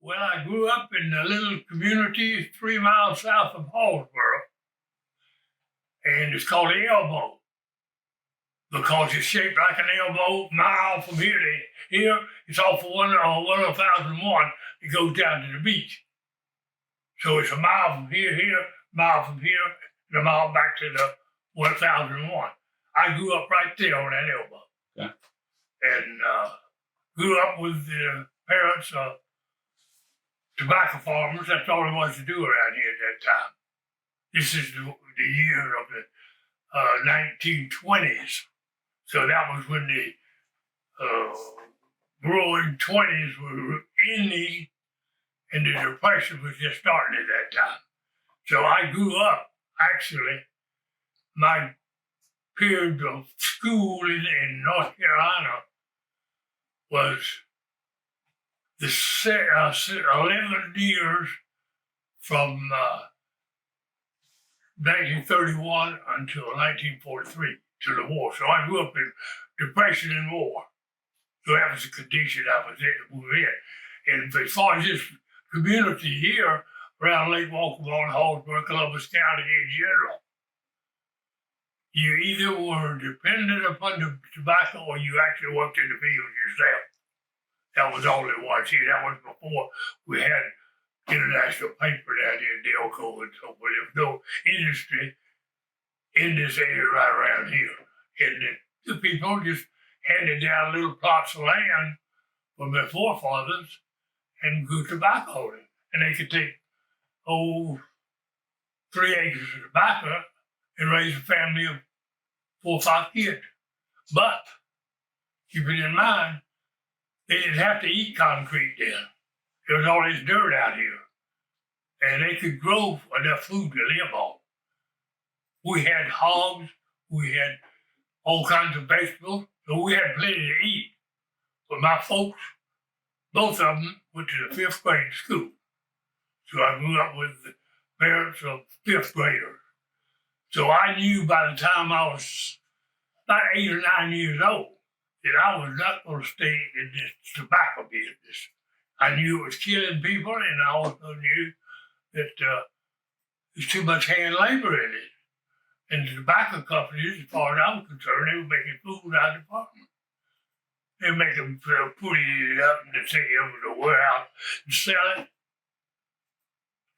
Well, I grew up in a little community 3 miles south of Hallsboro, and it's called the Elbow because it's shaped like an elbow, mile from here to here. It's off of 1001. It goes down to the beach. So it's a mile from here, mile from here, and a mile back to the 1001. I grew up right there on that elbow. Okay. And grew up with the parents of tobacco farmers. That's all there was to do around here at that time. This is the year of the 1920s. So that was when the growing 20s were ending and the Depression was just starting at that time. So I grew up, actually, my period of school in North Carolina was the 11 years from 1931 until 1943 to the war. So I grew up in Depression and war. So that was the condition I was in. And as far as this community here around Lake Walkerville, Hallsboro, Columbus County in general, you either were dependent upon the tobacco or you actually worked in the field yourself. That was all it was here. That was before we had international paper down here, Delco and so forth. There was no industry in this area right around here. And the people just handed down little plots of land from their forefathers and grew tobacco. And they could take, 3 acres of tobacco and raise a family of 4 or 5 kids. But keep it in mind, they didn't have to eat concrete then. There was all this dirt out here. And they could grow enough food to live on. We had hogs, we had all kinds of vegetables, so we had plenty to eat. But my folks, both of them went to the 5th grade school. So I grew up with the parents of 5th graders. So I knew by the time I was about 8 or 9 years old that I was not going to stay in this tobacco business. I knew it was killing people, and I also knew that there's too much hand labor in it. And the tobacco companies, as far as I was concerned, they were making food out of the farm. They were making putting it up and then take it over to the warehouse and sell it.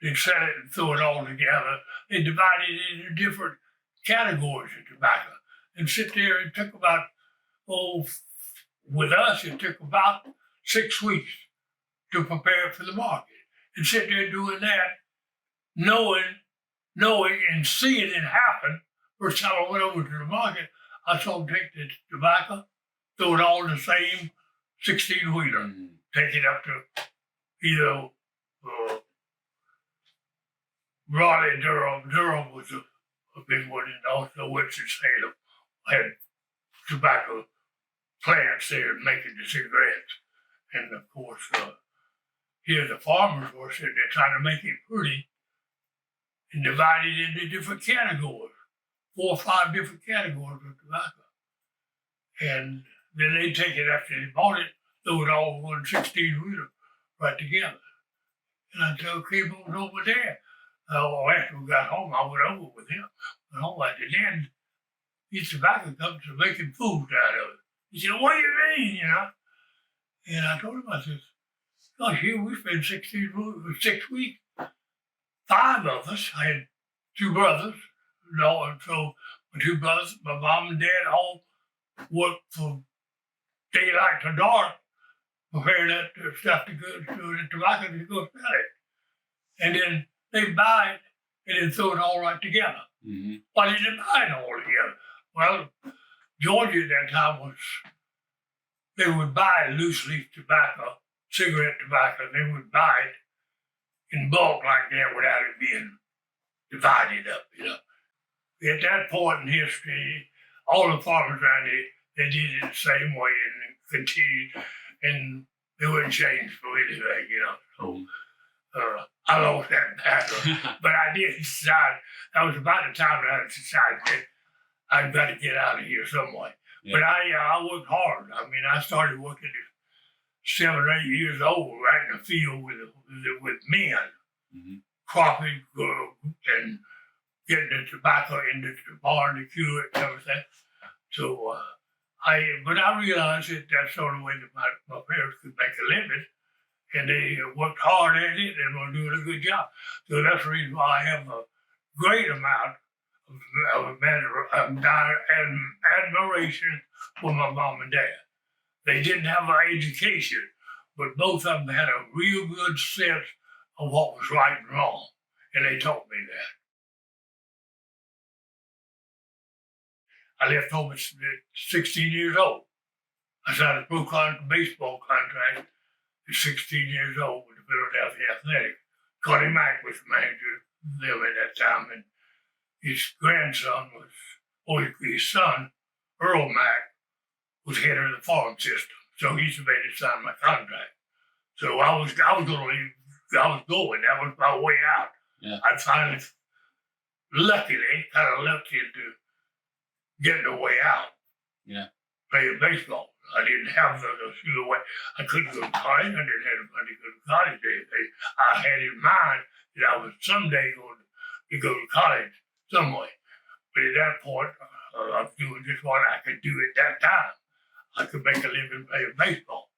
They'd sell it and throw it all together. They divided it into different categories of tobacco and sit there. It took about, with us, it took about 6 weeks to prepare for the market. And sit there doing that, knowing and seeing it happen. First time I went over to the market, I saw them take the tobacco, throw it all in the same 16-wheeler, take it up to either Raleigh, Durham. Durham was a big one, and also Winston-Salem had tobacco plants there making the cigarettes. And of course, here the farmers were sitting there trying to make it pretty and divide it into different categories, 4 or 5 different categories of tobacco. And then they take it after they bought it, throw it all in one 16-wheeler right together. And I told Cable over there, after we got home, I went over with him. Went home like that. Then these tobacco companies are making food out of it. He said, "What do you mean, And I told him, I said, gosh, here we spent 6 weeks. 5 of us, I had 2 brothers, and so my 2 brothers, my mom and dad all worked from daylight to dark, preparing that stuff to go to the tobacco to go sell it. And then they buy it and then throw it all right together. Mm-hmm. Why did they buy it all together? Well, Georgia at that time they would buy loose leaf tobacco, cigarette tobacco, they would buy it in bulk like that without it being divided up, At that point in history, all the farmers around here, they did it the same way and continued, and they wouldn't change for anything, So I lost that battle, but I did decide, that was about the time that I decided that I've got to get out of here some way. Yeah. But I worked hard. I mean, I started working at 7 or 8 years old right in the field with with men, cropping and getting the tobacco in the barn to cure it and everything. So but I realized that that's the only way that my parents could make a living, and they worked hard at it and were doing a good job. So that's the reason why I have a great amount of admiration for my mom and dad. They didn't have an education, but both of them had a real good sense of what was right and wrong, and they taught me that. I left home at 16 years old. I signed a pro baseball contract at 16 years old with the Philadelphia Athletics. Connie Mack was the manager there at that time, and his grandson his son, Earl Mack, was head of the farm system. So he's made to sign my contract. So I was going to leave. I was going. That was my way out. Yeah. I finally, luckily, kind of lucky into getting a way out. Yeah. Playing baseball. I didn't have the way. I couldn't go to college. I didn't have the money to go to college. I had in mind that I was someday going to go to college some way. But at that point, I was doing just what I could do at that time. I could make a living playing baseball.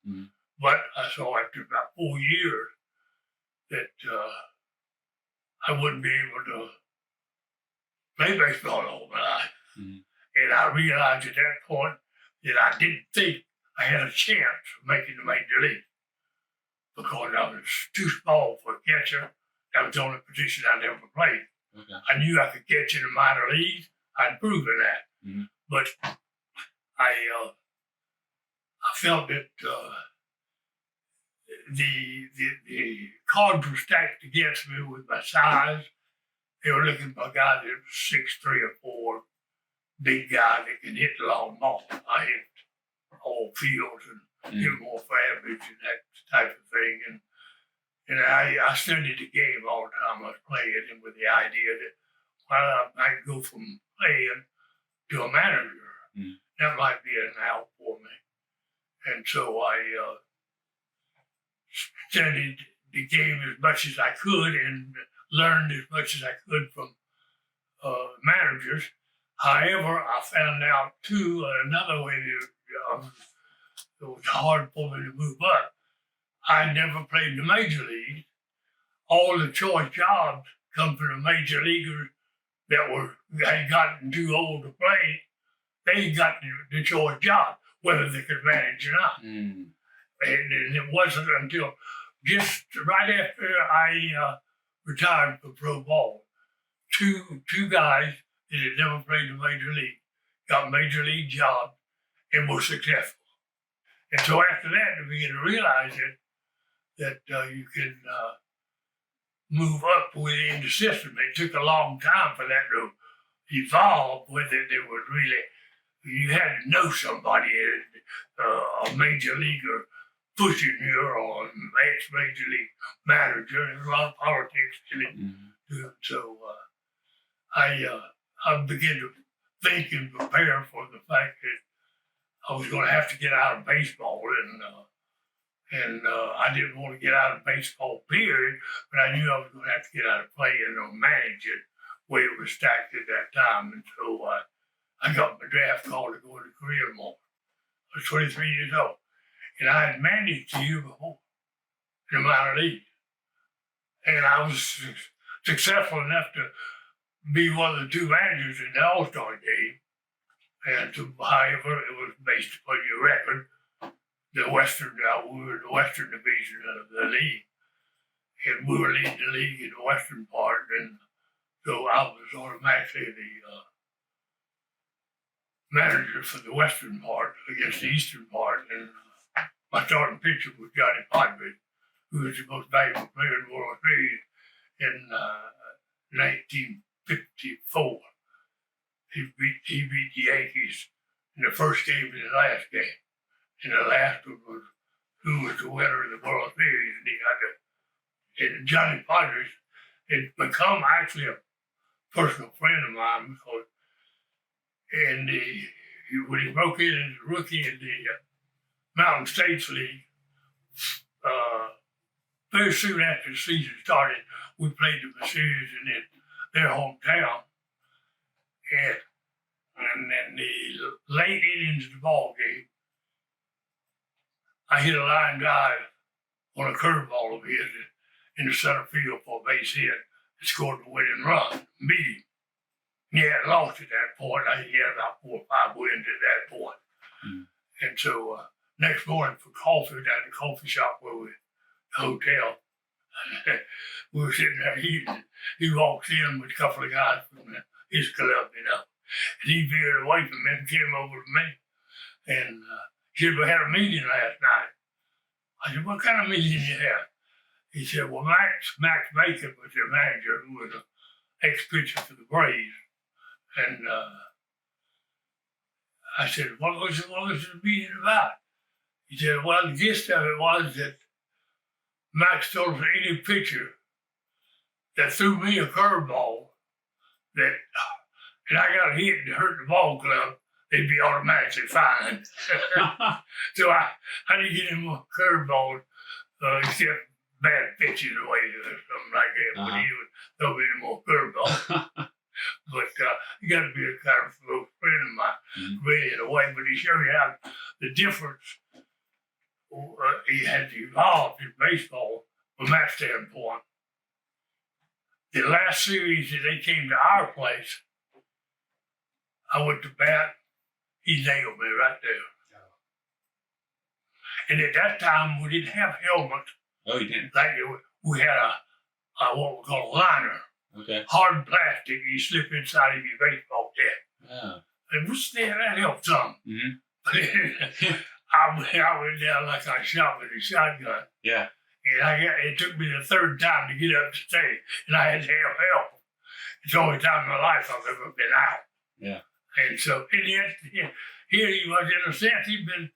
But I saw after about 4 years that I wouldn't be able to play baseball all my life. And I realized at that point that I didn't think I had a chance of making the major league because I was too small for a catcher. That was the only position I'd ever played. Okay. I knew I could catch in the minor leagues. I'd proven that. But I felt that the cards were stacked against me with my size. They were looking for a guy that was 6'3" or 4", big guy that can hit the long ball. I hit all fields and hit more for average and that type of thing. And I studied the game all the time I was playing, and with the idea that I could go from playing to a manager. That might be an out for me. And so I studied the game as much as I could and learned as much as I could from managers. However, I found out too another way that it was hard for me to move up. I never played the major league. All the choice jobs come from the major leaguers that had gotten too old to play. They got the choice job, whether they could manage or not. And it wasn't until just right after I retired from pro ball, two guys that had never played the major league got major league jobs and were successful. And so after that, I began to realize that you can move up within the system. It took a long time for that to evolve with it. It was really, you had to know somebody, a major leaguer pushing you or an ex-major league manager. There's a lot of politics in it. So I began to think and prepare for the fact that I was going to have to get out of baseball, and I didn't want to get out of baseball, period, but I knew I was going to have to get out of playing or managing where it was stacked at that time. And so I got my draft call to go to Korea more. I was 23 years old, and I had managed the year before in the minor league. And I was successful enough to be one of the two managers in the All-Star game. And however, it was based upon your record. We were in the Western division of the league, and we were leading the league in the Western part, and so I was automatically the manager for the Western part against the Eastern part, and my starting pitcher was Johnny Padre, who was the most valuable player in the World Series in 1954. He beat the Yankees in the first game and the last game. And the last one was who was the winner of the World Series, and he got it. And Johnny Padres had become actually a personal friend of mine because, when he broke in as a rookie in the Mountain States League, very soon after the season started, we played the series in their hometown. And in the late innings of the ball game, I hit a line drive on a curveball of his in the center field for a base hit and scored the winning run, beat him. He had lost at that point. I think he had about 4 or 5 wins at that point. And so next morning for coffee at the coffee shop where we, the hotel, we were sitting there eating. He walks in with a couple of guys from his club, you know. And he veered away from me and came over to me. And he said, we had a meeting last night. I said, what kind of meeting you have? He said, well, Max Bacon was their manager, who was an ex-pitcher for the Braves. And I said, what was the meeting about? He said, well, the gist of it was that Max told us any pitcher that threw me a curveball that, and I got a hit and hurt the ball club, they'd be automatically fined. So I didn't get him a curveball, except bad pitching away or something like that. But he would throw me any more curveball. But he got to be a kind of close friend of mine, really in a way. But he showed you how the difference he had evolved in baseball from that standpoint. The last series that they came to our place, I went to bat. He nailed me right there. And at that time, we didn't have helmets. Oh, you didn't? Like we had a what we call a liner. Okay. Hard plastic you slip inside of your baseball cap. Yeah. And that helped some. I went down like I shot with a shotgun. Yeah. And it took me the third time to get up to stay, and I had to have help. It's the only time in my life I've ever been out. Yeah. And so, and yet, here he was, in a sense, he'd been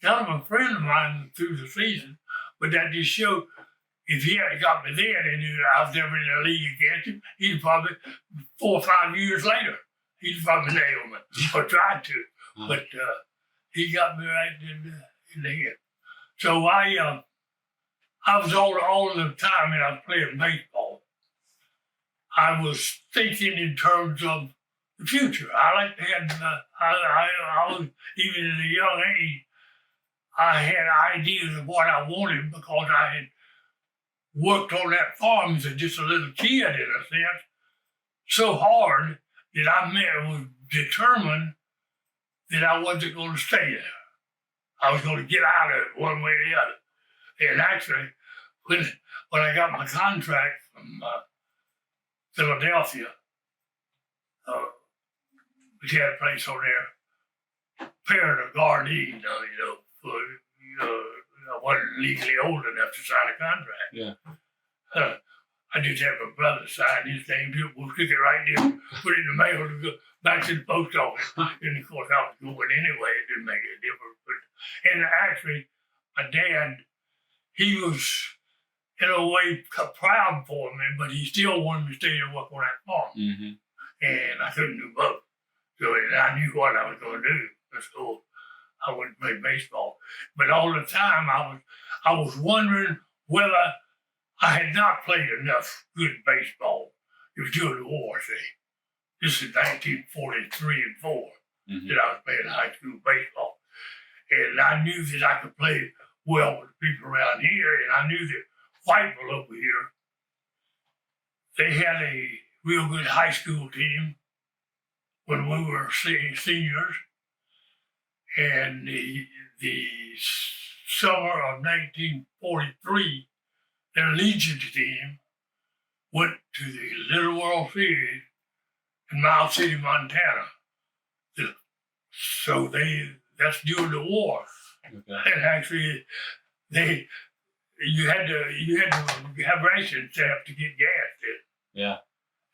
kind of a friend of mine through the season, but that just showed if he hadn't got me then and knew that I was never in the league against him, he'd probably, 4 or 5 years later, he'd probably nailed me, or tried to. But he got me right in the head. So I was all the time when I was playing baseball, I was thinking in terms of the future. I like to have, I was, even at a young age, I had ideas of what I wanted because I had worked on that farm as just a little kid, in a sense, so hard that I was determined that I wasn't going to stay there. I was going to get out of it one way or the other. And actually, when I got my contract from Philadelphia, we had a place over there, parent of guardian, I wasn't legally old enough to sign a contract. Yeah. I just had my brother sign his name. We'll stick it right there, put it in the mail to go back to the post office. And of course, I was going anyway. It didn't make any difference. And actually, my dad, he was in a way proud for me, but he still wanted me to stay and work on that farm. And I couldn't do both. So I knew what I was going to do. So I wouldn't play baseball. But all the time, I was wondering whether I had not played enough good baseball. It was during the war, see. This is 1943 and 4 that I was playing high school baseball. And I knew that I could play well with the people around here, and I knew that Whiteville over here, they had a real good high school team when we were seniors. And the summer of 1943, their Legion team went to the Little World Series in Miles City, Montana. So that's during the war. Okay. And actually, you had to have rations to get gas in. Yeah.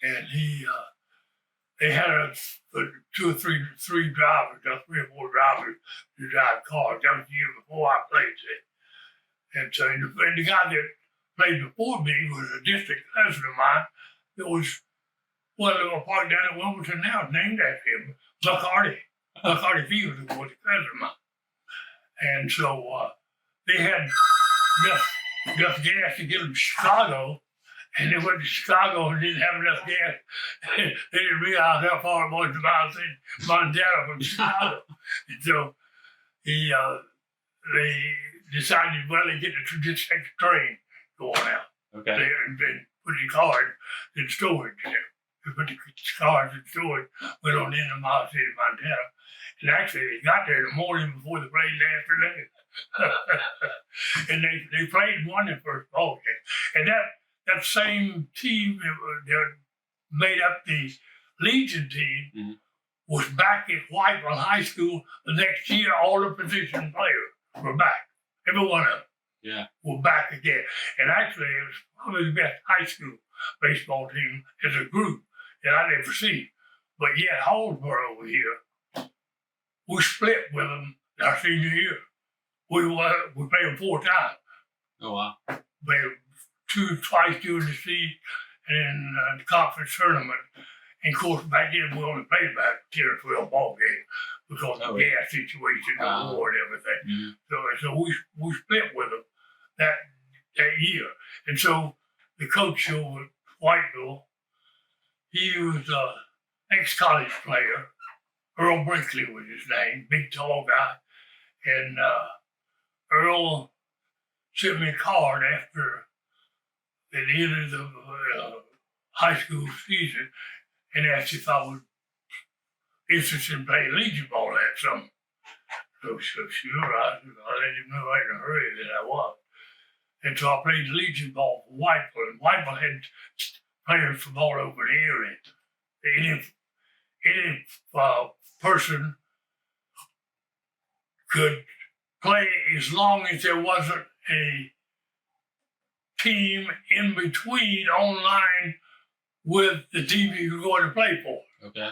And they had two or three drivers, 3 or 4 drivers to drive cars. That was the year before I played it. And so the guy that played before me was a district cousin of mine that was, a park down at Wilmington now is named after him, Buck Hardy. Buck Hardy Field was a cousin of mine. And so they had enough gas to get them to Chicago. And they went to Chicago and didn't have enough gas. They didn't realize how far it was to Montana from Chicago. And so they decided, well, they get to just take the train going out. Okay. And put the cars in storage there. They put the cars in storage, went on into Miles City, Montana. And actually, they got there the morning before the plane afternoon. And they played one in the first ball game. And that same team that made up the Legion team was back at Whiteville High School the next year. All the position players were back. Every one of them. Yeah. Were back again. And actually, it was probably the best high school baseball team as a group that I'd ever seen. But yet, Hallsboro over here, we split with them our senior year. We played them 4 times. Oh, wow. Played twice during the season and the conference tournament. And of course, back then we only played about 10 or 12 ball games because of the gas situation, the war and everything. So we split with them that year. And so the coach over at Whiteville, he was an ex-college player. Earl Brinkley was his name, big tall guy. And Earl sent me a card after the end of the high school season and asked if I was interested in playing Legion ball that summer. So sure, I let him know right in a hurry that I was. And so I played Legion ball for Whiteville, and Whiteville had players from all over the area. Any person could play as long as there wasn't a team in between online with the team you were going to play for. Okay.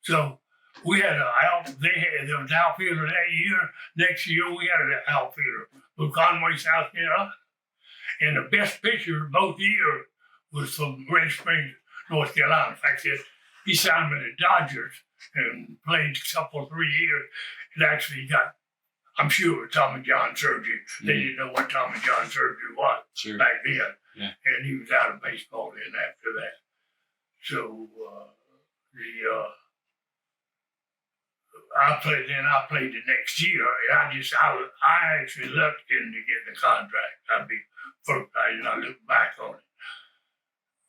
So we had there was an outfielder that year. Next year we had an outfielder from Conway, South Carolina. And the best pitcher both years was from Red Springs, North Carolina. In fact, he signed with the Dodgers and played a couple, 3 years. And actually got, I'm sure, Tommy John surgery. They didn't know what Tommy John surgery was back then. Yeah. And he was out of baseball then after that. So I played the next year, and I actually looked in to get the contract. I look back on it.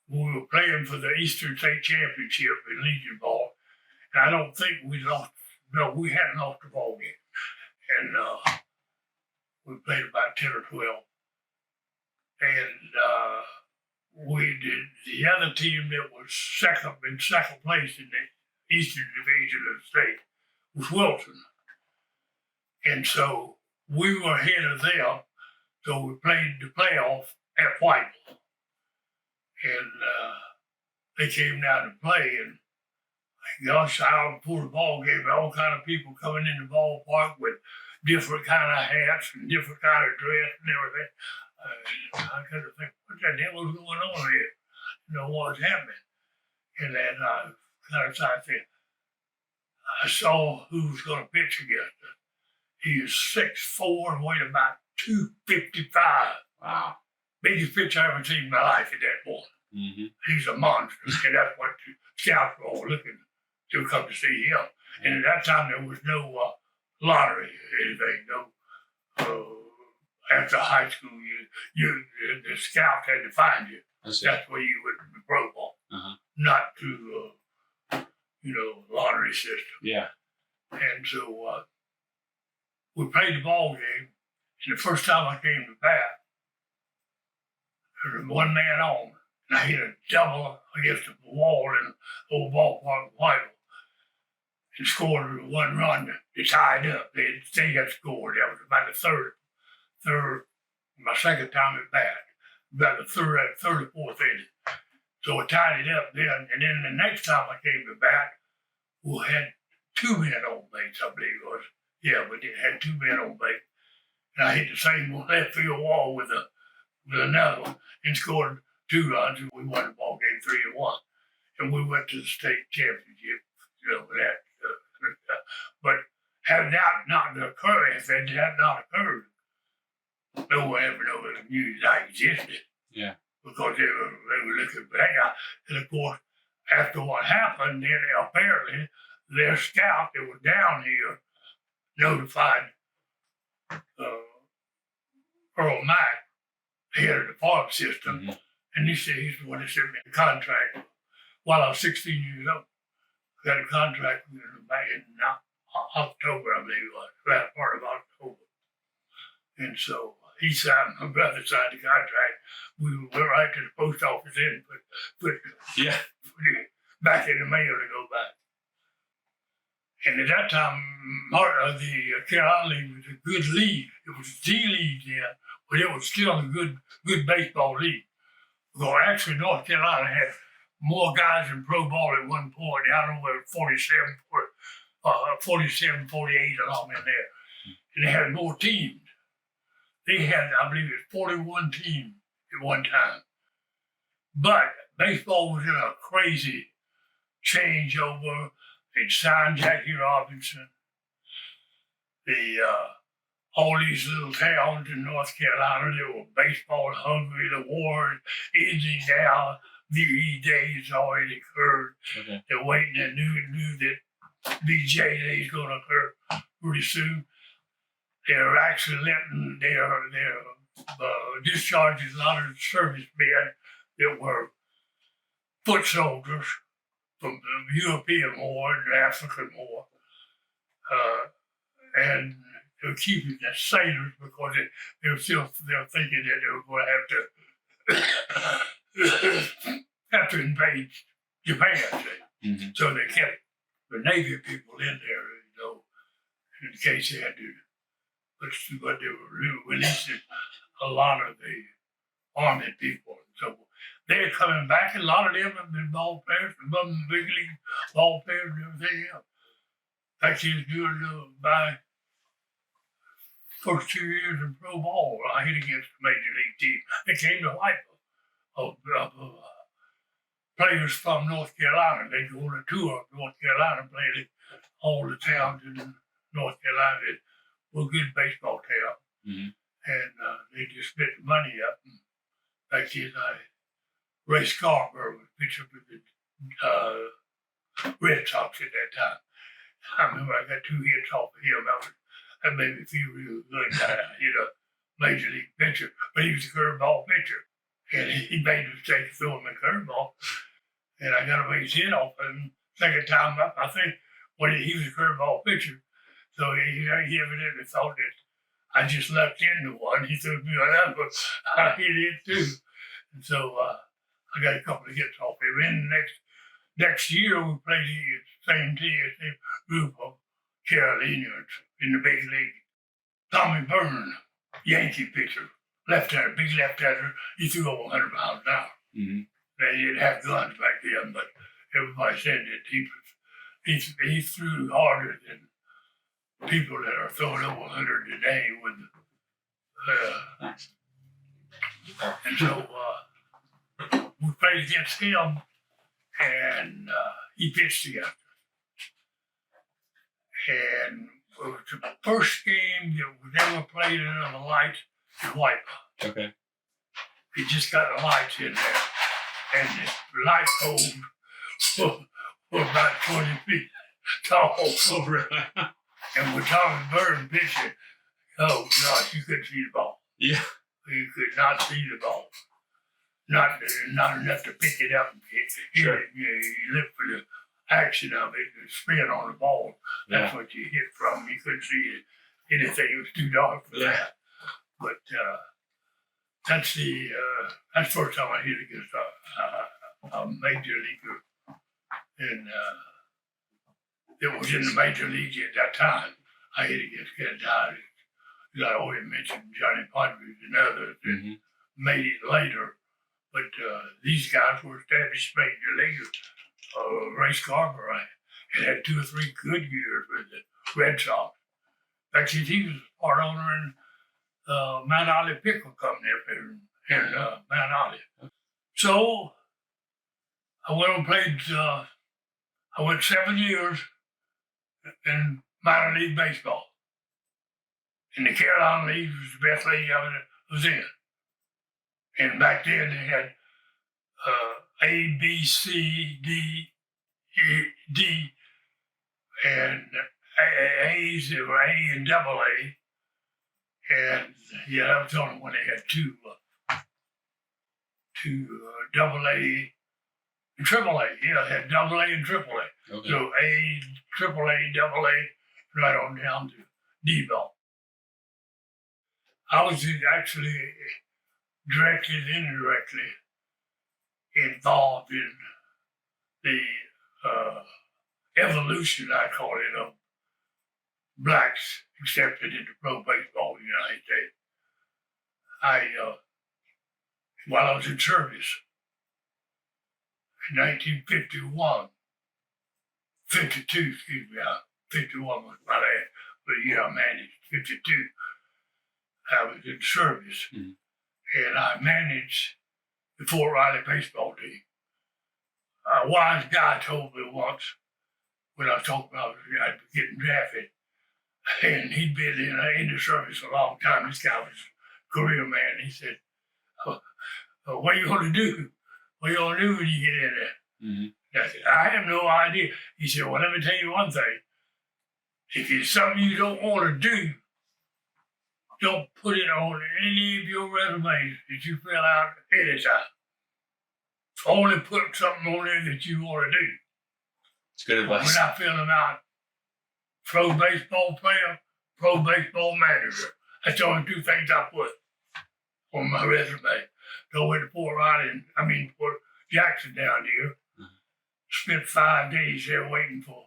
We were playing for the Eastern State Championship in Legion ball, and I don't think we lost. No, we hadn't lost the ball game, and we played about 10 or 12, and the other team that was second place in the Eastern Division of the state was Wilson. And so we were ahead of them, so we played the playoff at Whiteville. And they came down to play, and gosh, out before the ball game, all kind of people coming in the ballpark with different kind of hats and different kind of dress and everything. I kind of think, what the hell is going on here? You know, what's happening? And then I kind of started thinking, I saw who was going to pitch against us. He is 6'4" and weighed about 255. Wow. Biggest pitcher I ever seen in my life at that point. He's a monster, and that's what the scouts were all looking to come to see him. And at that time, there was no lottery or anything. No, after high school, the scout had to find you. That's where you would be pro ball, not through lottery system. Yeah. And so we played the ball game, and the first time I came to bat, there was one man on, and I hit a double against the wall in the old ballpark in Whiteville and scored 1 run to tie it up. They got scored. That was about the third, my second time at bat, about the third or fourth inning. So I tied it up then, and then the next time I came to bat, we had 2 men on base, I believe it was. Yeah, we had 2 men on base. And I hit the same left field wall with another one and scored 2 runs, and we won the ball game 3-1. And we went to the state championship, with that. But had that not occurred, no one ever knew that I existed. Yeah. Because they were looking back. And of course, after what happened, then apparently their scout that was down here notified Earl Mack, the head of the farm system, and he said he's the one that sent me a contract while I was 16 years old. I got a contract with him back in October, I believe it was, last part of October. And so he signed, my brother signed the contract. We went right to the post office and put it back in the mail to go back. And at that time, the Carolina League was a good league. It was the league then, but it was still a good baseball league. Because actually North Carolina had more guys in pro ball at one point. I don't know whether 47, 48 along in there. And they had more teams. They had, I believe it was 41 teams at one time. But baseball was in a crazy changeover. They signed Jackie Robinson. All these little towns in North Carolina, they were baseball hungry. The war ending now. VE days already occurred. Okay. They're waiting and knew that BJ Day is going to occur pretty soon. They're actually letting their discharging a lot of servicemen that were foot soldiers from the European War and the African War, and they're keeping the sailors because they're thinking that they were going to have to invade Japan. So they kept the Navy people in there, in case they had to. But they were releasing a lot of the Army people and so forth. They're coming back, and a lot of them have been ball players, some of them big league ball players and everything else. Like he was doing my first 2 years in pro ball, I hit against the major league team. They came to Whiteville of players from North Carolina. They go on a tour of North Carolina, playing all the towns in North Carolina that were good baseball towns. And they just spent the money up. Like Ray Scarborough was pitching for the Red Sox at that time. I remember I got 2 hits off of him. That made me feel real good. Major league pitcher, but he was a curveball pitcher. And he made the mistake of throwing the curveball. And I got a base hit off of him. Second time up, I think, when he was a curveball pitcher. So he evidently thought that I just left into one. He threw me another one. I hit it too. And so I got a couple of hits off him. And next year, we played the same group of Carolinians in the big league. Tommy Byrne, Yankee pitcher, left-hander, big left-hander. He threw over 100 miles an hour. They didn't have guns back then, but everybody said that he threw harder than people that are throwing over 100 today with and so we played against him, and he pitched against us. And it was the first game that was ever played under the lights in Whiteville. Okay. He just got the lights in there, and the light poles were about 20 feet tall. Oh, really? And with Tommy Byrne pitching, oh gosh, you couldn't see the ball. Yeah. You could not see the ball. Not enough to pick it up and hit it. You look for the action of it, the spin on the ball. That's what you hit from. You couldn't see anything. It was too dark for that. But that's the first time I hit against a major leaguer. And it was in the major league at that time. I hit against guys, as I already mentioned, Johnny Padres and others that made it later. But these guys were established major leaguers. Ray Scarborough had 2 or 3 good years with the Red Sox. Actually, he was part owner in Mount Olive Pickle Company up in Mount Olive. So I went and played. I went 7 years in minor league baseball. And the Carolina League was the best league I was in. And back then they had A, B, C, D, E, D, and A's. There were A and double A. And yeah, that was the only one they had two double A and triple A. Yeah, they had double A and triple A. Okay. So A, triple A, double A, right on down to D-ball. I was actually directly and indirectly involved in the evolution, I call it, of blacks accepted into pro baseball in the United States. While I was in service in 1951, 52, excuse me, 51 was my last, but the year I managed, 52, I was in service. Mm-hmm. And I managed the Fort Riley baseball team. A wise guy told me once, when I was talking about I'd be getting drafted, and he'd been in the service a long time. This guy was a career man. He said, what are you going to do? What are you going to do when you get in there? Mm-hmm. I said, I have no idea. He said, well, let me tell you one thing. If it's something you don't want to do, don't put it on any of your resumes that you fill out anytime. Only put something on there that you want to do. It's good advice. When I fill them out, pro baseball player, pro baseball manager. That's the only two things I put on my resume. So I went to Fort Jackson down here. Mm-hmm. Spent 5 days there waiting for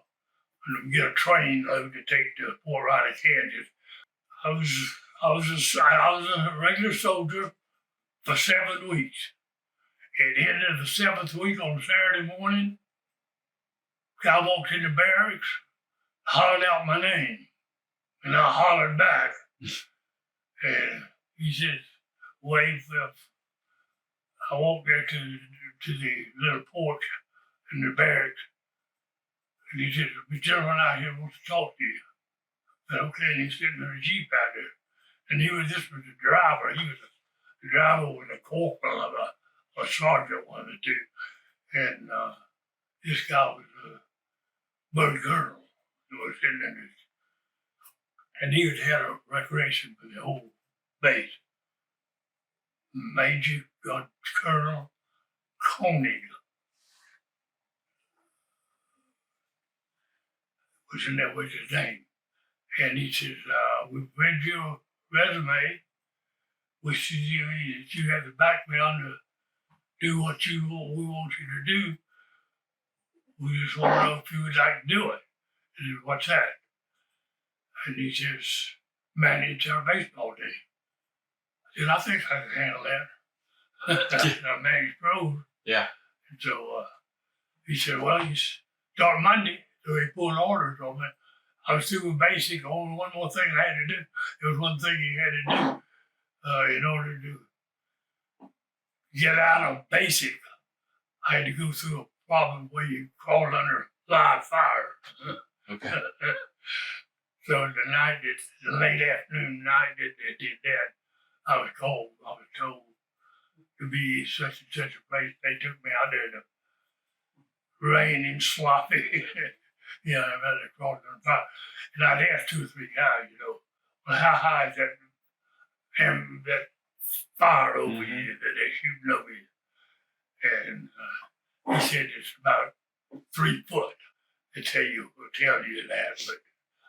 them to get a train load to take to Fort Riley, Kansas. I was a regular soldier for 7 weeks. At the end of the 7th week on Saturday morning, I walked in the barracks, hollered out my name, and I hollered back. And he said, wave up. I walked there to the little porch in the barracks, and he said, the gentleman out here wants to talk to you. I said, okay, and he's sitting in a Jeep out there. And this was the driver. The driver was a corporal of a sergeant, one of the two. And this guy was a bird colonel who was sitting in his, and he was head of recreation for the whole base. Major Colonel Koenig was his name. And he says, we've read your resume, which is that you have the background to do what we want you to do. We just want to know if you would like to do it. I said, what's that? And he says, manage our baseball team. I said, I think I can handle that. I manage pros. Yeah. And so he said, well, you start Monday. So he pulled orders on me. I was through with basic. Only one more thing I had to do. There was one thing you had to do in order to get out of basic. I had to go through a problem where you crawled under live fire. Okay. So the late afternoon night that they did that, I was told to be such and such a place. They took me out there to rain and sloppy. Yeah, I had to crawl under fire. And I'd ask 2 or 3 guys, well, how high is that fire over here that they're shooting over here? And he said it's about 3 foot. They tell you that, but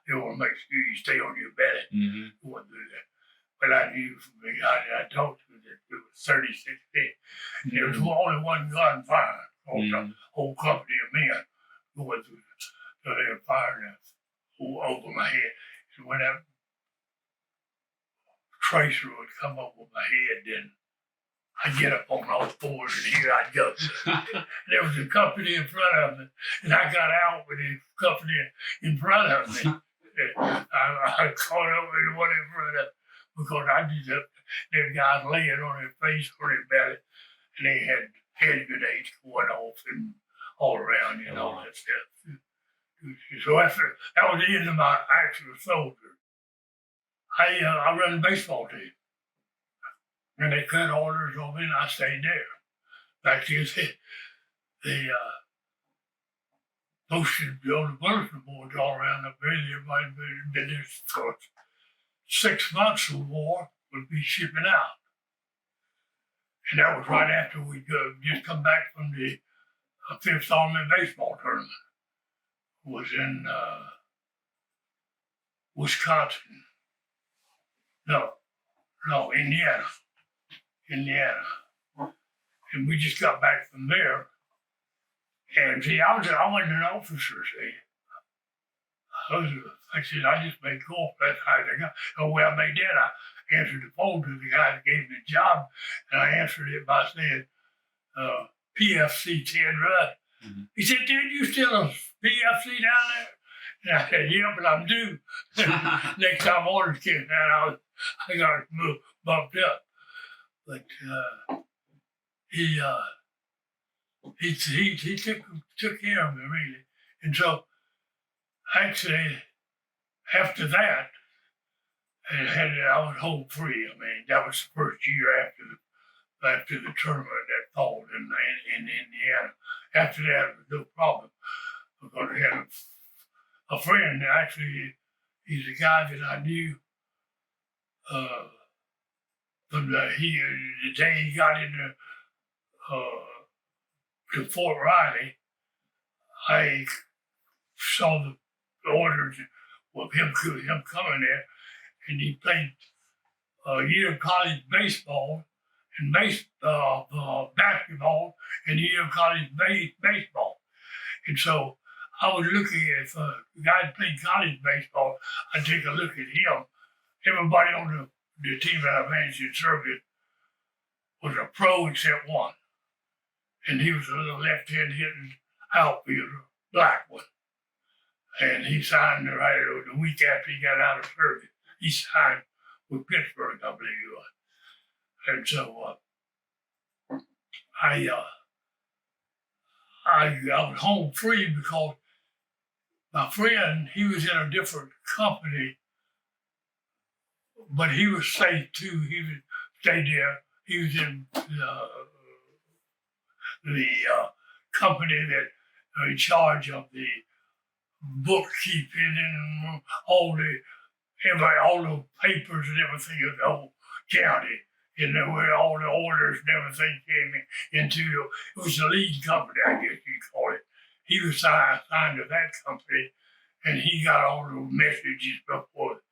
they want to make sure you stay on your belly. You want to do that. But I knew from the guy that I talked to that it was 36 feet. And there was only one gun firing. The whole company of men going through. So they were firing over my head. So when that tracer would come over my head, then I'd get up on all fours and here I'd go. There was a company in front of me, and I got out with the company in front of me. I caught up with the one in front of me because I just there guys laying on their face or their belly, and they had hand grenades going off and all around and all that stuff. So that was the end of my actual soldier. I run the baseball team. And they cut orders on me and I stayed there. Actually, they posted on the bulletin boards all around the village. Everybody been there for 6 months or more would be shipping out. And that was right after we just come back from the Fifth Army baseball tournament. It was in Wisconsin. No, Indiana. And we just got back from there. And see, I wasn't an officer, see. I said, I just made calls. That's how they got. Oh, well, I made that. I answered the phone to the guy that gave me the job, and I answered it by saying, PFC 10 Russ. Mm-hmm. He said, dude, you still a PFC down there? And I said, yeah, but I'm due. Next time orders came down, I got bumped up. But he took care of me, really. And so, actually, after that, I was home free. I mean, that was the first year after the tournament that fall in Indiana. After that, it was no problem. Because I had a friend, actually, he's a guy that I knew from the day he got into to Fort Riley. I saw the orders of him coming there, and he played a year of college baseball and basketball and a year of college baseball. And so I was looking at the guy that played college baseball. I'd take a look at him. Everybody on the team that I managed in Serbia was a pro except one. And he was a little left-hand hitting outfielder, black one. And he signed right the week after he got out of Serbia. He signed with Pittsburgh, I believe it was. And so I was home free because my friend, he was in a different company, but he was safe too. He would stay there. He was in the company that in charge of the bookkeeping and all the papers and everything of the whole county. And there were all the orders and everything came into it was the lead company, I guess you'd call it. He was signed to that company, and he got all the messages before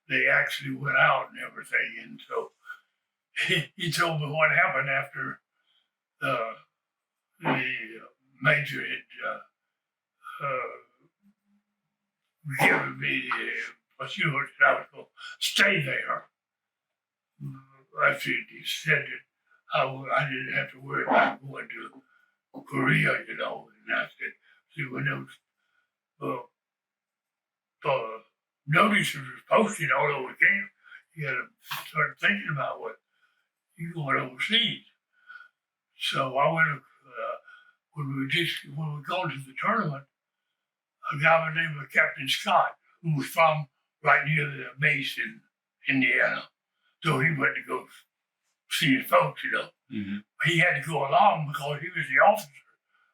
they actually went out and everything. And so he told me what happened after the major had given me the assurance that I was going to stay there. After he said that I didn't have to worry about going to Korea, you know. And I said, see, when those notices was posted all over camp, you got to start thinking about what you're going overseas. So I went, when we go to the tournament, a guy by the name of Captain Scott, who was from right near the base in Indiana. So he went to go see his folks, you know. Mm-hmm. He had to go along because he was the officer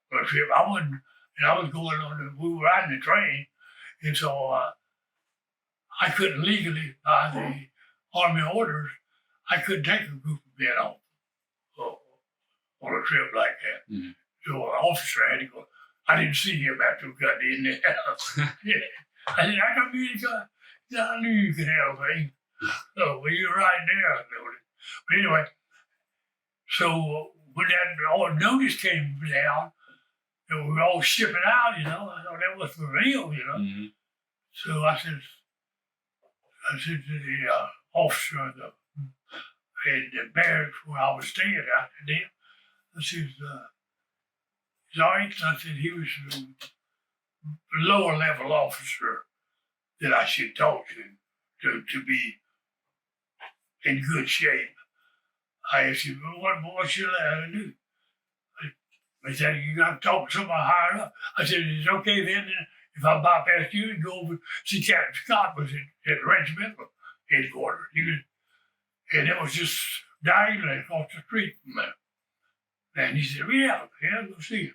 for the trip. I wasn't, and I was going we were riding the train, and so I couldn't legally, by the Army orders, I couldn't take a group of men off on a trip like that. Mm-hmm. So an officer had to go. I didn't see him after we got in there. Yeah. I said, I come here to go. I knew you could handle things. So, well, you're right there. But anyway, so when that notice came down, and we were all shipping out, you know, I thought that was for real, you know. Mm-hmm. So I said to the officer in the barracks where I was staying out there, I said, Sergeant, I said he was a lower level officer that I should talk to be in good shape. I asked him, well, what should I do? He said, you got to talk to somebody higher up. I said, is it okay then if I bypass you and go over, see Captain Scott was at the regimental headquarters. And it was just diagonally across the street from there. And he said, yeah, go see him.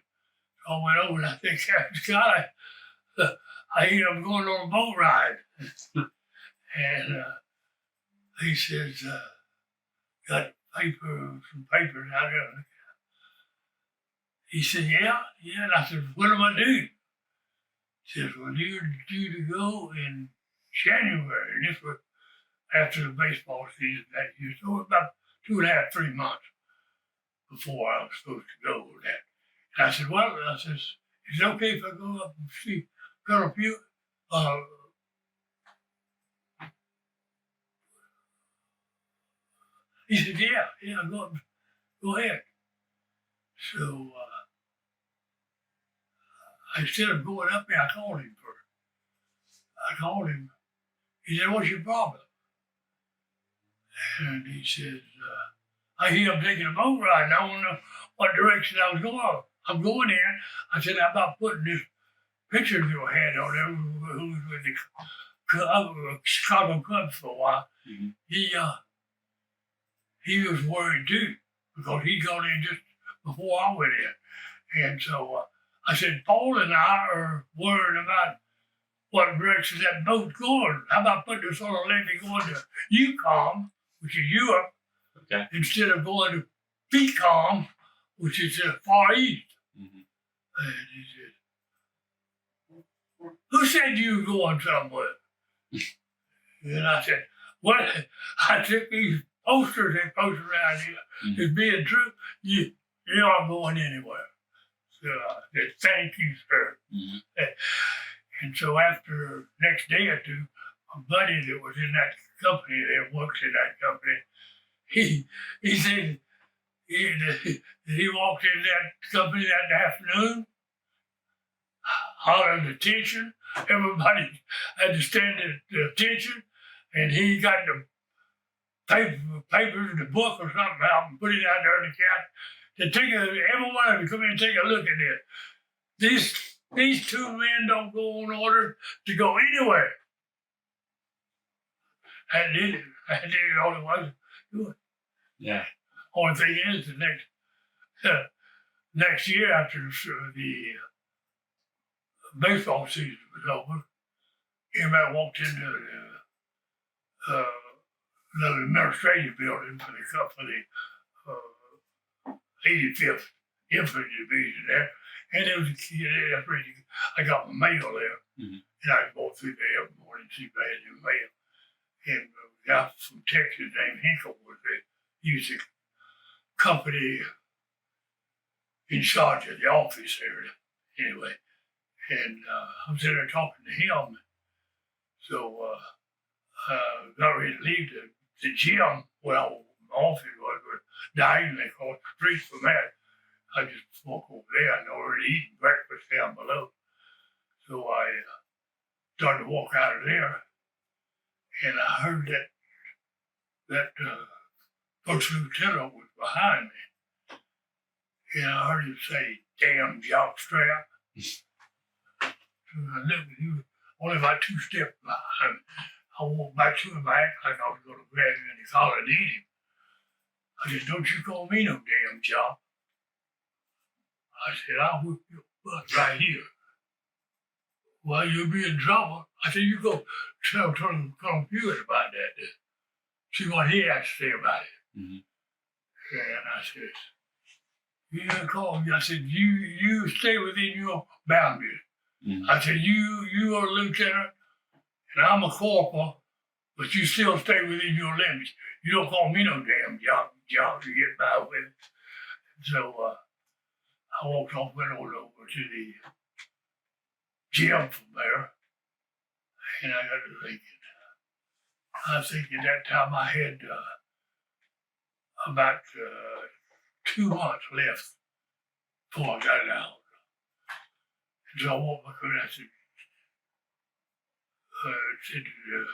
So I went over and I said, Captain Scott, I hear I'm going on a boat ride. And he says, got some papers out there. He said, yeah. And I said, what am I doing? He says, well, you're due to go in January. And this was after the baseball season that year. So about 2.5, 3 months before I was supposed to go with that. And I said, well, is it okay if I go up and see Colonel Pugh? He said, yeah, go ahead. So instead of going up there, I called him first. I called him. He said, what's your problem? And he says, I hear I'm taking a boat ride and I don't know what direction I was going. I'm going in. I said, how about putting this picture of your head on there who was with the Chicago Cubs for a while. Mm-hmm. He was worried too because he got in just before I went in. And so I said, Paul and I are worried about what direction that boat's going. How about putting us on a levee going to UCOM, which is Europe, okay, instead of going to PCOM, which is the Far East. Mm-hmm. And he said, who said you were going somewhere? And I said, well, I took these posters they posted around here. Mm-hmm. As being true, you aren't going anywhere. So I said, thank you, sir. Mm-hmm. And so after next day or two, a buddy that was in that company, that works in that company, he said he walked in that company that afternoon, hollering attention. Everybody had to stand at attention, and he got the papers, the book or something out and put it out there in the couch. Everyone to come in and take a look at this. These two men don't go on order to go anywhere. I did it. All it was to do it. Yeah. Only thing is, the next year after the baseball season was over, everybody walked into the administrative building for the 85th Infantry Division there. And there was a kid there. I got my mail there. Mm-hmm. And I go through there every morning to see if I had any mail. And a guy from Texas named Hinkle was there. He was the company in charge of the office area. Anyway. And I was there talking to him. So got ready to leave the gym where my office was diagonally across the street from that. I just walked over there. I'd already eaten breakfast down below. So I started to walk out of there. And I heard that first lieutenant was behind me. And I heard him say, damn jockstrap. So I looked, he was only about 2 steps behind me. I walked back to him. I acted like I was going to grab him in the collar and eat him. I said, don't you call me no damn jock. I said, I'll whip your butt right here. Well, you'll be in trouble. I said, you go tell Colonel Hewitt about that. See what he has to say about it. Mm-hmm. And I said, you didn't call me. I said, you stay within your boundaries. Mm-hmm. I said, you are a lieutenant, and I'm a corporal, but you still stay within your limits. You don't call me no damn job to get by with it. So I walked off, went over to the gym from there, and I got to thinking. I think at that time I had about 2 months left before I got out. And so I walked back and I said to the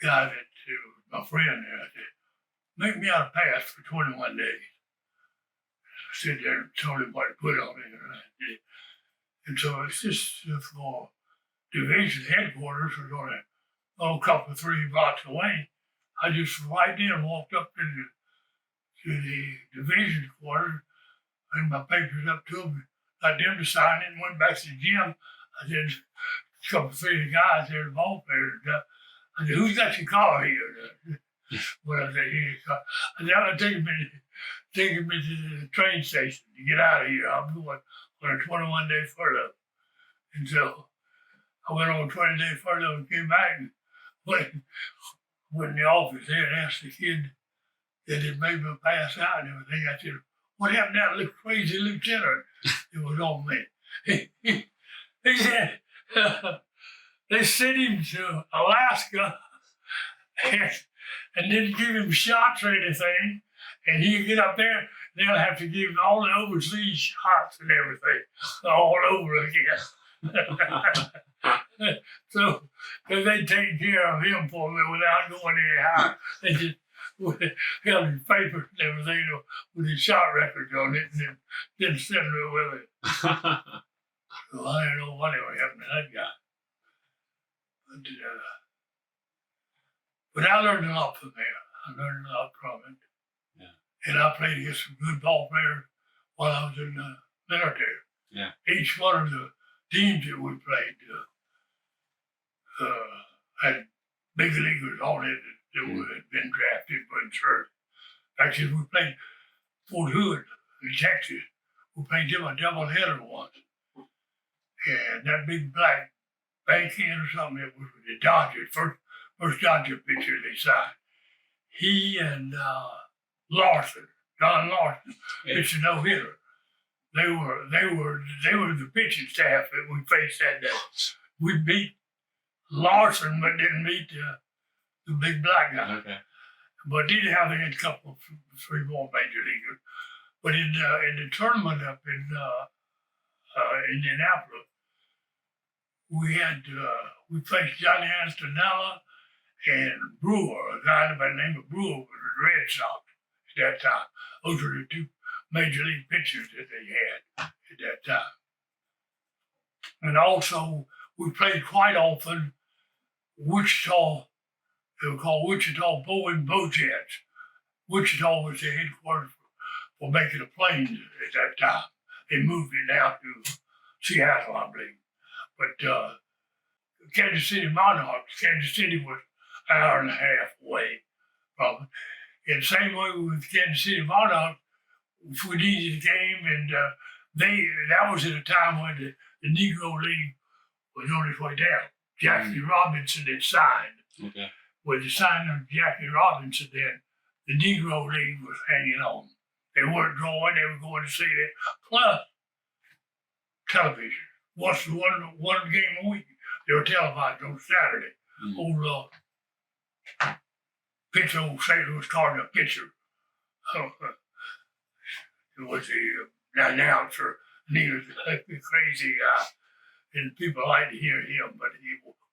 guy my friend there, I said, make me out a pass for 21 days. I sit there and told him what to put on it, and I did. And so it's just for division headquarters are going to a couple, 3 blocks away. I just right then walked up to the division quarters and my papers up to them, got them to sign it, and went back to the gym. I said, a couple, 3 guys there, the ball players. I said, who's got your car here? Well, I said, here's your car. I said, I'm taking me to the train station to get out of here. I'm going on a 21-day furlough. And so I went on a 20-day furlough and came back and went in the office there and asked the kid that had made me pass out and everything. I said, what happened to that crazy lieutenant? It was on me. He said, they sent him to Alaska and didn't give him shots or anything. And he'd get up there, they'll have to give him all the overseas shots and everything all over again. So, because they take care of him for me without going any higher. They just held his papers and everything with his shot records on it and then didn't send me with it. So I don't know what ever happened to that guy. But I learned a lot from there. I learned a lot from it. Yeah. And I played against some good ball players while I was in the military. Yeah. Each one of the teams that we played had big leaguers on it that had been drafted for insurance. Actually, we played Fort Hood in Texas. We played them a doubleheader once. And that big black bankhead or something, it was the Dodgers, first Dodger pitcher they signed. He and Don Larson, pitched a no-hitter. They were the pitching staff that we faced that day. We beat Larson, but didn't beat the big black guy. Okay. But did have a couple, 3 more major leaguers. But in the tournament up in Indianapolis, we faced Johnny Antonella and Brewer, a guy by the name of Brewer was the Red Sox at that time. Those were the 2 major league pitchers that they had at that time. And also, we played quite often Wichita. They were called Wichita Boeing Bojets. Wichita was the headquarters for making the planes at that time. They moved it down to Seattle, I believe. But Kansas City Monarchs, Kansas City was an hour and a half away from it. And same way with Kansas City Monarchs, if we needed a game, and that was at a time when the Negro League was on its way down. Jackie Robinson had signed. Okay. With the signing of Jackie Robinson, then the Negro League was hanging on. They weren't drawing; they were going to see it. Plus, television. What's the one game a week? They were televised on Saturday. Old pitcher, old St. Louis Cardinal pitcher. It was the announcer, and he was a crazy guy, and people like to hear him. But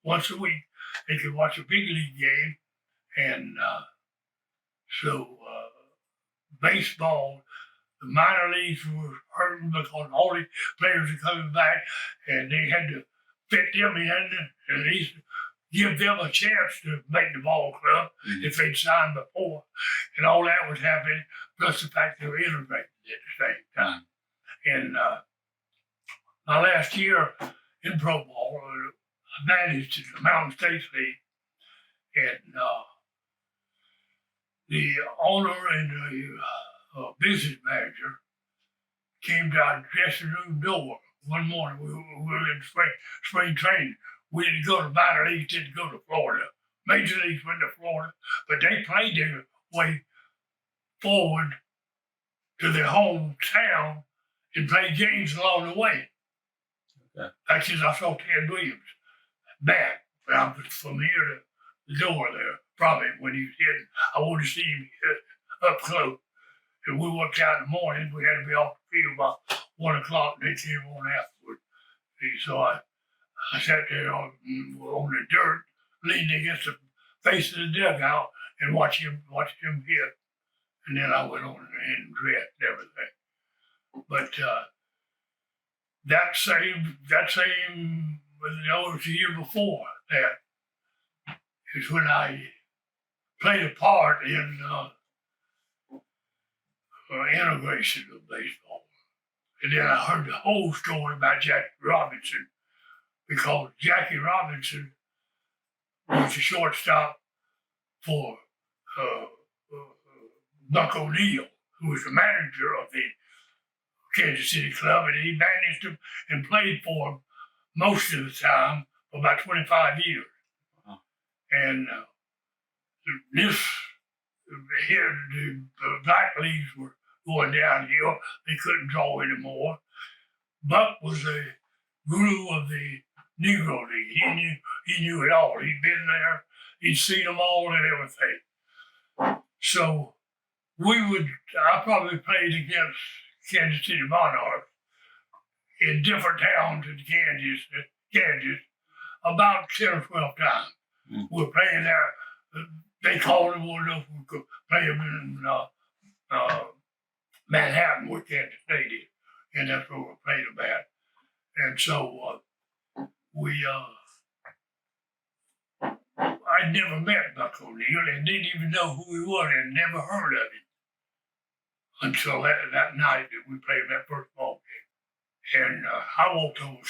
once a week, they could watch a big league game, and so baseball, the minor leagues were hurting because all the players were coming back, and they had to fit them in and at least give them a chance to make the ball club if they'd signed before. And all that was happening, plus the fact they were integrated at the same time. And my last year in pro ball, I managed the Mountain States League, and the owner and the business manager came to our dressing room door one morning. We were in spring training. We didn't go to minor leagues, didn't go to Florida. Major leagues went to Florida, but they played their way forward to their hometown and played games along the way. Okay. Actually, I saw Ted Williams back, but I was from here to the door there, probably when he was hitting. I wanted to see him up close. And we worked out in the morning. We had to be off the field by 1 o'clock, and they came on afterward. So I sat there on the dirt, leaning against the face of the dugout, and watched him hit. And then I went on and dressed and everything. But that same, it was the year before that. is when I played a part in integration of baseball. And then I heard the whole story about Jackie Robinson, because Jackie Robinson was the shortstop for Buck O'Neill, who was the manager of the Kansas City club, and he managed him and played for him most of the time for about 25 years. Wow. And the black leagues were going downhill. They couldn't draw anymore. Buck was a guru of the Negro League. He knew it all. He'd been there. He'd seen them all and everything. So I probably played against Kansas City Monarchs in different towns in Kansas, about 10 or 12 times. Mm. We were playing there. They called it one of those. We could play them in Manhattan, where Kansas State is, and that's where we played them at. And so I'd never met Buck O'Neill and didn't even know who he was and never heard of him until that night that we played that first ball game. And I walked over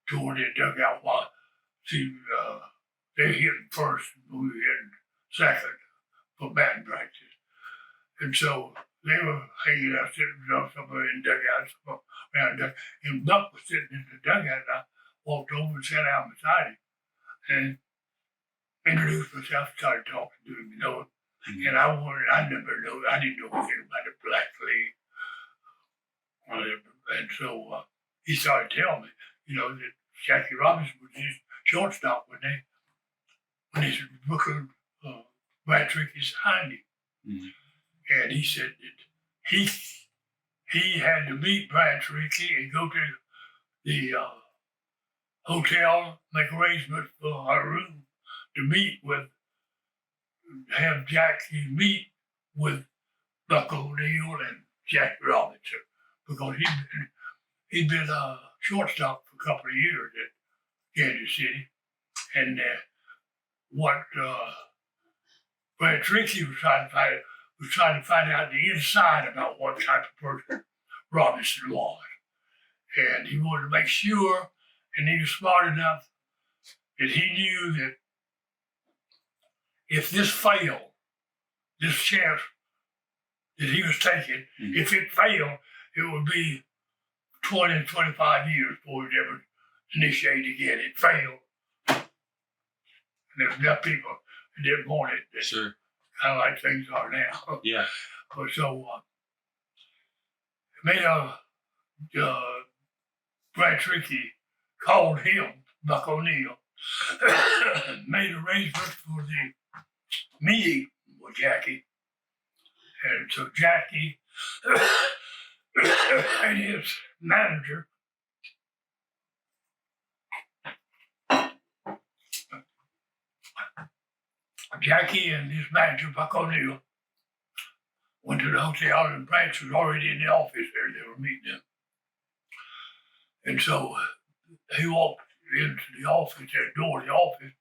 toward the dugout while they hit first and we hit second for batting practice. And so they were hanging out, sitting somewhere in the dugout, around there. And Buck was sitting in the dugout, and I walked over and sat down beside him and introduced myself, started talking to him, Mm-hmm. And I didn't know anything about the Black League. And so he started telling me, that Jackie Robinson was his shortstop when his Booker Brad Trickey signed him. Mm-hmm. And he said that he had to meet Brad Trickey and go to the hotel, make arrangements for a room to have Jackie meet with Buck O'Neill and Jackie Robinson, because he'd been a shortstop for a couple of years at Kansas City. And what Brad Trickey was trying to find out the inside about what type of person Robinson was. And he wanted to make sure, and he was smart enough that he knew that if this failed, this chance that he was taking, if it failed, it would be 20, 25 years before it ever initiated again. It failed. And there's enough people that didn't want it. Sure. Kind of like things are now. Yeah. But so, Brad Trickey called him, Buck O'Neill, made arrangements for the meeting with Jackie. And so Jackie and his manager Buck O'Neill, went to the hotel, and Brad was already in the office there. They were meeting him. And so he walked into the office, the door of the office,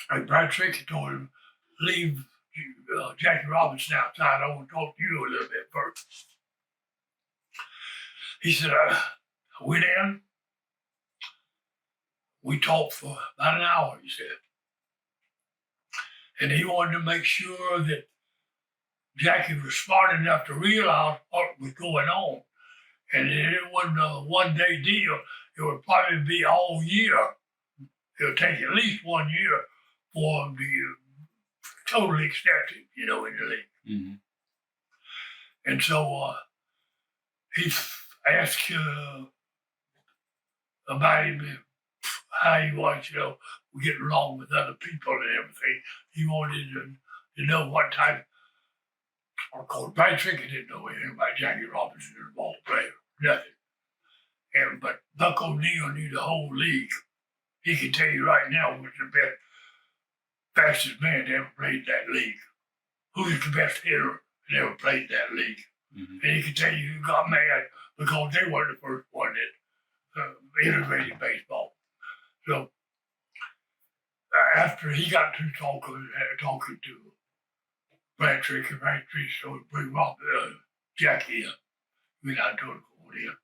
and Brad Trickey told him, leave Jackie Robinson outside. I want to talk to you a little bit first. He said, I went in. We talked for about an hour, he said. And he wanted to make sure that Jackie was smart enough to realize what was going on. And it wasn't a one-day deal. It would probably be all year. It would take at least 1 year for him to totally accept it, in the league. Mm-hmm. And so he asked about him, how he was, getting along with other people and everything. He wanted to know what type. Of course, Brad Trickey didn't know anything about Jackie Robinson as a ball player, nothing. But Buck O'Neill knew the whole league. He can tell you right now who's the best, fastest man that ever played that league. Who's the best hitter that ever played that league. Mm-hmm. And he can tell you who got mad because they weren't the first one that integrated baseball. So after he got through talking to Brad Trick, and Brad Trick started bring up Jackie up. We not told him go there.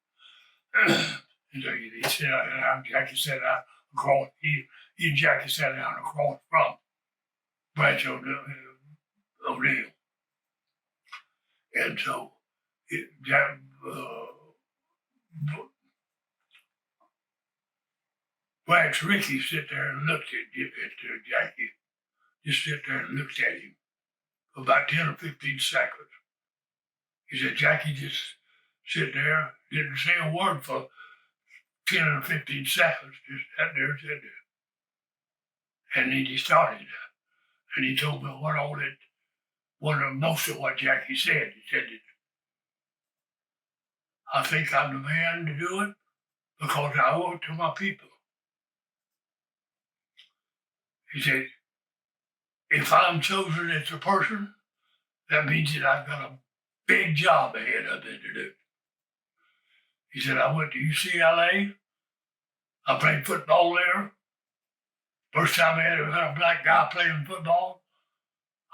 And so he sat down, Jackie sat down across, he and Jackie sat down across from Branch O'Neill. And so Branch Ricky sit there and looked at Jackie, just sit there and looked at him for about 10 or 15 seconds. He said, Jackie just sit there, didn't say a word for 10 or 15 seconds, just sat there and said that. And then he started. And he told me most of what Jackie said. He said, I think I'm the man to do it because I owe it to my people. He said, if I'm chosen as a person, that means that I've got a big job ahead of me to do. He said, I went to UCLA. I played football there. First time I had a black guy playing football.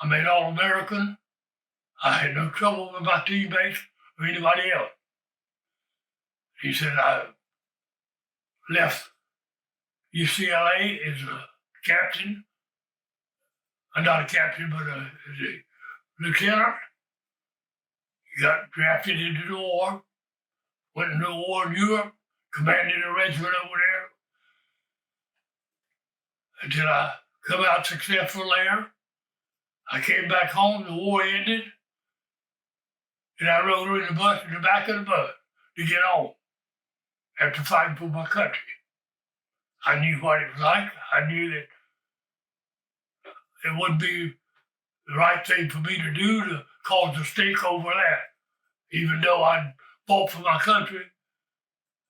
I made All-American. I had no trouble with my teammates or anybody else. He said, I left UCLA as a captain. Not a captain, but as a lieutenant. He got drafted into the war. Went into the war in Europe. Commanded a regiment over there. Until I come out successful there. I came back home, the war ended, and I rode in the bus in the back of the bus to get home after fighting for my country. I knew what it was like. I knew that it wouldn't be the right thing for me to do to cause a stink over that, even though I fought for my country,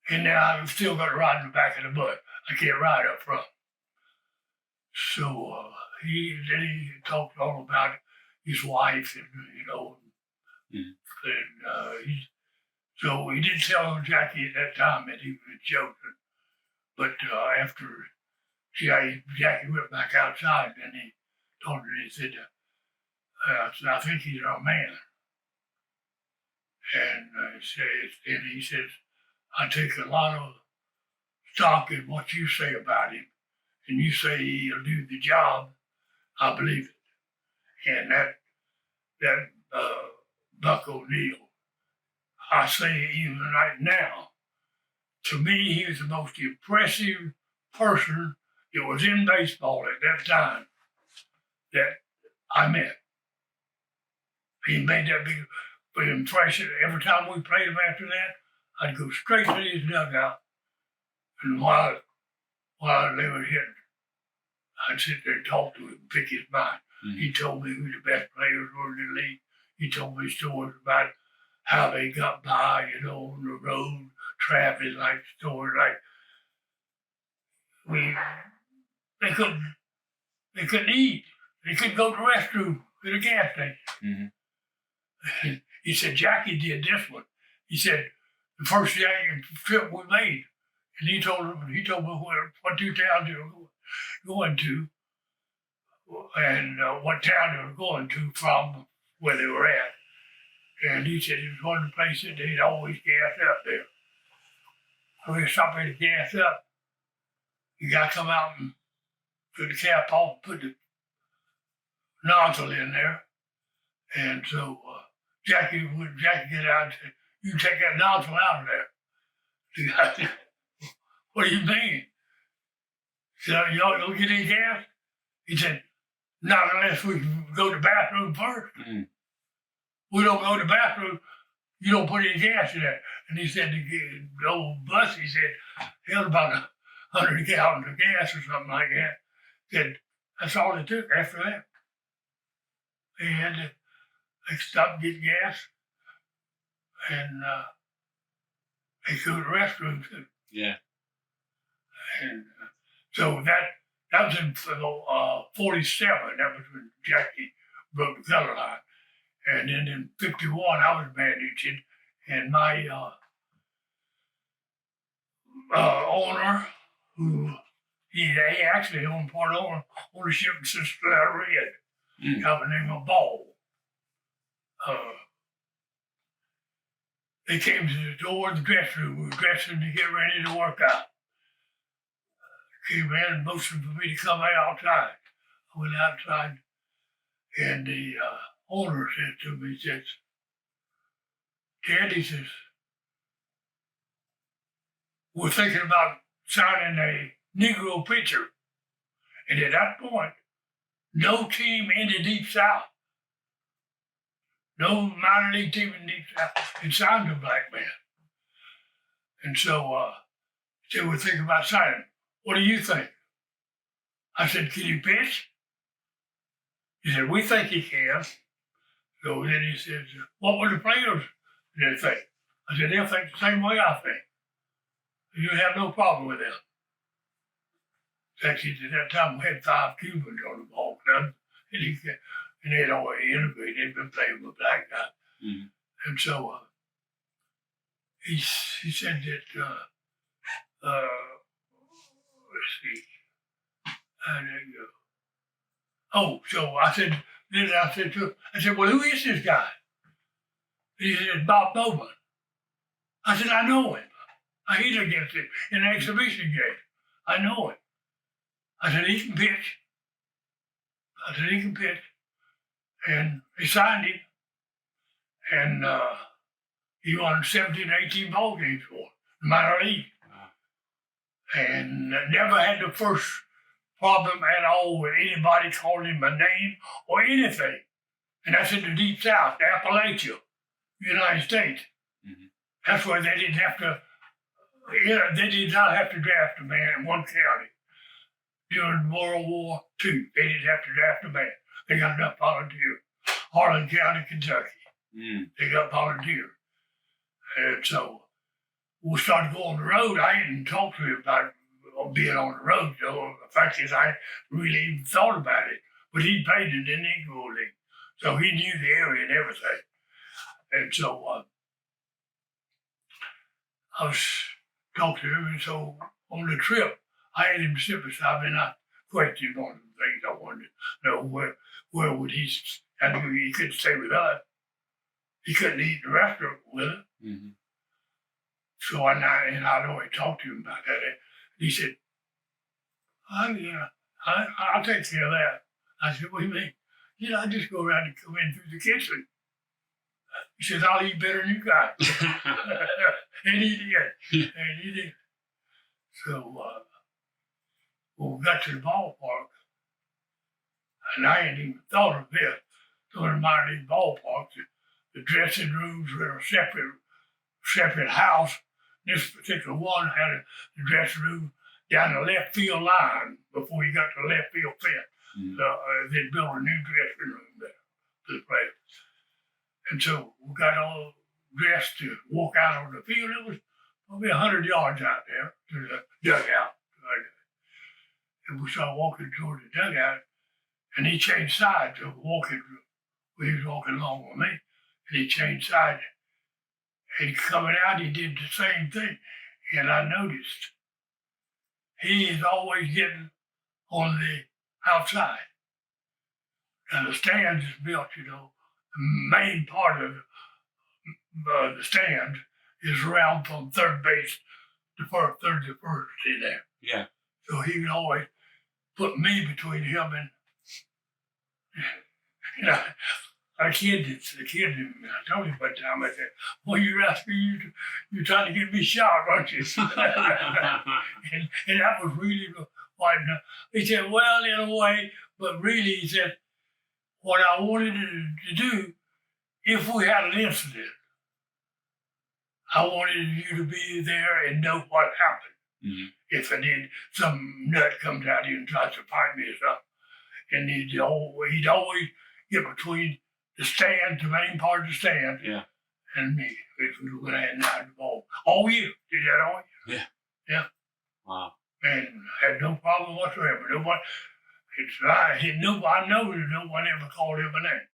and now I've still got to ride in the back of the bus. I can't ride up front. So he talked all about his wife, and so he didn't tell Jackie at that time that he was chosen. But after Jackie went back outside, and he told her, he said, I think he's our man. And he says, I take a lot of stock in what you say about him. And you say he'll do the job, I believe it. And that Buck O'Neill, I say even right now, to me, he was the most impressive person that was in baseball at that time that I met. He made that big impression. Every time we played him after that, I'd go straight to his dugout. And while they were hitting, I'd sit there and talk to him and pick his mind. Mm-hmm. He told me who the best players were in the league. He told me stories about how they got by, on the road, traffic, like stories like they couldn't eat. They couldn't go to the restroom at a gas station. Mm-hmm. He said, Jackie did this one. He said, the first trip we made, and he told me what two towns they were going to, and what town they were going to from where they were at. And he said it was one of the places they'd always gas up there. So we stopped at the gas up. You got to come out and put the cap off, put the nozzle in there. And so Jackie get out and said, you take that nozzle out of there. The guy said, what do you mean? He said, y'all don't get any gas? He said, not unless we go to the bathroom first. Mm-hmm. We don't go to the bathroom, you don't put any gas in there. And he said, the old bus, he said, held about 100 gallons of gas or something like that. He said, that's all it took after that. They stopped getting gas, and they go to the restroom too. Yeah. And so that was in 47. That was when Jackie broke the color line. And then in 51, I was managing, and my owner, who He actually owned part ownership in Cincinnati Red, company named Ball. They came to the door of the dressing room. We were dressing to get ready to work out. Came in and motioned for me to come outside. I went outside, and the owner said to me, he says, Ted, he says, we're thinking about signing a Negro pitcher. And at that point, no team in the Deep South, no minor league team in the Deep South had signed a black man. And so he said, we're thinking about signing. What do you think? I said, can he pitch? He said, we think he can. So then he said, what would the players think? I said, they'll think the same way I think. You have no problem with them. Actually, at that time, we had 5 Cubans on the ball club, and they'd already interviewed. They'd been playing with black guys. Mm-hmm. And so he said that, let's see, how did it go? Oh, so I said, well, who is this guy? He said, Bob Bowman. I said, I know him. I hit against him in an exhibition game. I know him. I said, he can pitch. And he signed him. And he won 17 or 18 ball games for the minor league. And never had the first problem at all with anybody calling him a name or anything. And that's in the Deep South, Appalachia, United States. Mm-hmm. That's where they did not have to draft a man in one county. During World War II, they didn't have to draft a man. They got enough volunteers. Harlan County, Kentucky. They got volunteers. And so we started going on the road. I hadn't talked to him about being on the road. So the fact is, I really even thought about it. But he played in the Negro League. So he knew the area and everything. And so I was talking to him. And so on the trip, I had him sit beside me, and I questioned one of the things I wanted to know. Where would he? I knew he couldn't stay with us. He couldn't eat in the restaurant with us. Mm-hmm. So I'd already talked to him about that. He said, I'll take care of that. I said, what do you mean? He said, I just go around and come in through the kitchen. He says, I'll eat better than you guys. And he did. So when we got to the ballpark, and I hadn't even thought of this, so in minor league ballparks, the dressing rooms were a separate house. This particular one had the dressing room down the left field line before you got to the left field fence. Mm-hmm. They built a new dressing room there to the place. And so we got all dressed to walk out on the field. It was probably 100 yards out there to the dugout. And we started walking toward the dugout, and he changed sides. So he was walking along with me, and he changed sides. And coming out, he did the same thing. And I noticed he is always getting on the outside. And the stands is built, the main part of the stand is around from third base to third to first in there. Yeah. So he would always put me between him and, I told him one time, I said, well, you're trying to get me shot, aren't you? and that was really quite enough. He said, well, in a way, but really, he said, what I wanted to do, if we had an incident, I wanted you to be there and know what happened. Mm-hmm. If some nut comes out here and tries to fight me or something. And he'd always get between the stand, the main part of the stand, and me. If we were going to have the ball. All year. Did that all year. Yeah. Yeah. Wow. And had no problem whatsoever. I know that no one ever called him a name.